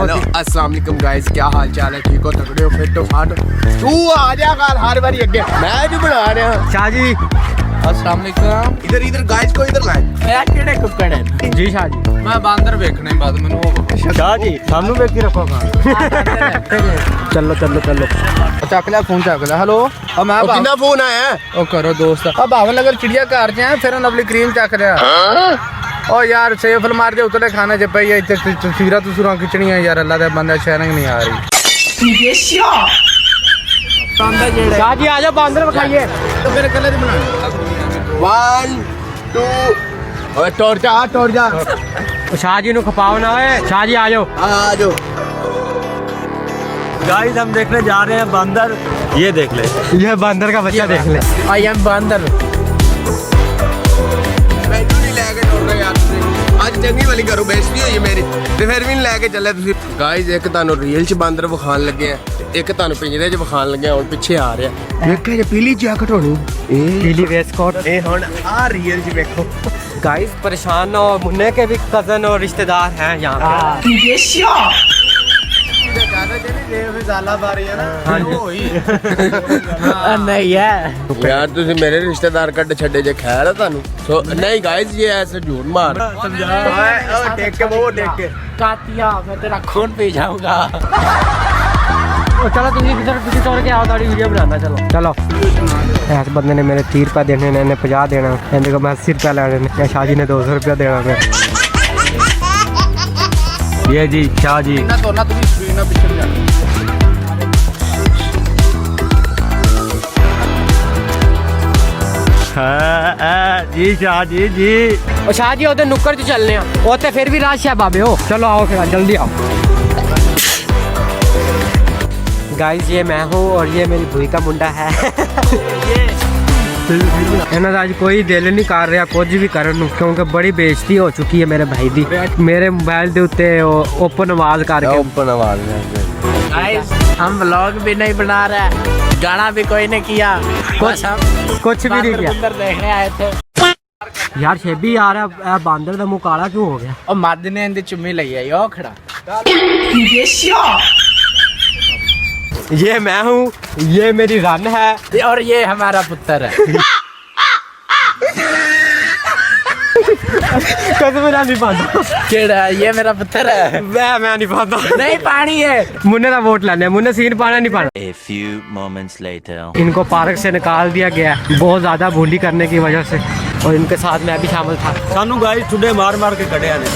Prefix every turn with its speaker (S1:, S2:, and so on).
S1: Hello अस्सलाम वालेकुम guys, क्या हाल चाल है? ठीक हो, तगड़े हो, फिट हो, फाट हो? तू आ जा कर हर बारी अगे, मैं भी बना रहा।
S2: शाह जी
S3: अस्सलाम वालेकुम।
S1: इधर इधर गाइस को इधर लाए।
S3: ਇਹ ਕਿਹੜੇ ਕੁੱਕੜ ਹੈ
S2: जी शाह जी
S3: ਮੈਂ ਬਾਂਦਰ ਵੇਖਣੇ ਬਾਅਦ ਮੈਨੂੰ ਉਹ
S2: शाह जी सामने वेख के रखो चलो चलो चलो
S3: ਚੱਕ ਲਿਆ ਫੋਨ ਚੱਕ ਲਿਆ। ਹੈਲੋ ਆ ਮੈਂ
S1: कितना फोन आया है?
S3: ਉਹ ਕਰੋ ਦੋਸਤ ਆ ਭਾਵਨ ਨਗਰ ਚਿੜੀਆ ਘਰ ਚ ਆ ਫਿਰ ਨਵਲੀ ਕਰੀਮ ਚੱਕ ਲਿਆ। ਓ ਯਾਰ ਸੇਫਲ ਮਾਰ ਦੇ ਉਤਲੇ ਖਾਣੇ ਚ ਪਈ ਇੱਥੇ ਤਸਵੀਰਾਂ ਤੁਸੂਰਾਂ ਖਿੱਚਣੀਆਂ ਯਾਰ ਅੱਲਾ ਦਾ ਬੰਦਾ ਸ਼ਾਇਰਿੰਗ नहीं आ रही।
S2: शाह जी आ जाओ बांदर दिखाइए
S3: तो फिर कलर ही बनाना।
S1: 1 2 ओए तोड़ जा
S2: शाह जी नु खपाओ ना है। शाह जी आ जाओ
S1: आ जाओ।
S4: गाइस हम देखने जा रहे हैं बंदर। ये देख ले,
S2: ये बांदर का बच्चा देख ले।
S3: आई एम बांदर।
S1: ਮੈਨੂੰ ਨਹੀਂ ਲੈ ਕੇ ਟੋਰਨਾ ਯਾਰ ਤੁਸੀਂ ਅੱਜ ਚੰਗੀ ਵਾਲੀ ਕਰੋ, ਬੇਇੱਜ਼ਤੀ ਹੋਈ ਮੇਰੀ ਤੇ ਫਿਰ ਵੀ ਨਹੀਂ ਲੈ ਕੇ ਚੱਲੇ ਤੁਸੀਂ। ਗਾਇਜ਼ ਇੱਕ ਤੁਹਾਨੂੰ ਰੀਅਲ ਚ ਬਾਂਦਰ ਵਿਖਾਣ ਲੱਗੇ ਆ ਤੇ ਇੱਕ ਤੁਹਾਨੂੰ ਪਿੰਜਰੇ ਚ ਵਿਖਾਣ ਲੱਗੇ ਆ। ਹੁਣ ਪਿੱਛੇ ਆ ਰਿਹਾ, ਵੇਖਿਆ ਜੇ ਪੀਲੀ ਜੈਕਟ ਹੋਣੀ ਇਹ
S2: पीली वेस्ट कोट।
S1: ਇਹ ਹੁਣ ਆ ਰੀਅਲ ਚ ਵੇਖੋ।
S2: गाइस परेशान ना हो, मुन्ने के भी कजन और रिश्तेदार हैं यहाँ पे।
S3: नहीं है
S1: ਯਾਰ ਤੁਸੀਂ ਮੇਰੇ ਰਿਸ਼ਤੇਦਾਰ ਕੱਢ ਛੱਡੇ ਜੇ ਖੈਰ ਹੈ ਤੁਹਾਨੂੰ। ਸੋ ਨਹੀਂ ਗਾਇਜ਼ ਇਹ ਐਸੇ ਝੂਠ ਮਾਰ ਓਏ ਦੇਖ ਕੇ ਉਹ ਦੇਖ ਕੇ
S3: कातिया मैं तेरा खून पी जाऊंगा।
S2: चलो तुम इधर तुम तोड़ के आओ, थोड़ी वीडियो बनाना। चलो चलो इस बंदे ने मेरे 30 रुपये देने ने, इन्हें 50 देना, इन्हें को मैं 80 रुपया लेने, शाह जी ने 200 रुपया देना मैं।
S4: ये जी शाह जी
S3: ना तो ना तुम स्क्रीन ना पीछे जाना।
S4: जी शाह जी जी
S2: और शाह जी उधर नुक्कड़ च चलने होते फिर भी राश है बाबे हो। चलो आओ फिर जल्दी आओ। गाइस ये मैं हूँ और ये मेरी भूई का मुंडा है। इन्होंने आज कोई दिल नहीं कर रहा कुछ भी करन नूं, क्योंकि बड़ी बेइज्जती हो चुकी है मेरे भाई दी। मेरे मोबाइल के उत्ते ओपन आवाज करके
S1: ओपन आवाज में
S3: गाइस हम व्लॉग भी नहीं बना रहे, गाना भी कोई नहीं किया, कुछ हम
S2: कुछ भी नहीं किया।
S3: अंदर देखने आए थे।
S2: यार शेबी यार बांदर का मुंह काला क्यों हो गया?
S3: और मद ने इंदी चुम्मी लई आई ओ खड़ा।
S2: ये मैं हूँ, ये मेरी रन है
S3: और ये हमारा पुत्र है।
S2: कसम नहीं पाता
S3: केड़ा ये मेरा पुत्र है।
S2: मैं नहीं पाता।
S3: नहीं पानी है।
S2: मुन्ने का वोट लाने, मुन्ने सीन पाना नहीं पाना।
S5: A few moments later.
S2: इनको पार्क से निकाल दिया गया बहुत ज्यादा बूढ़ी करने की वजह से, और इनके साथ मैं भी शामिल था।
S4: सानू गाइस टुडे मार मार के कढ़िया ने।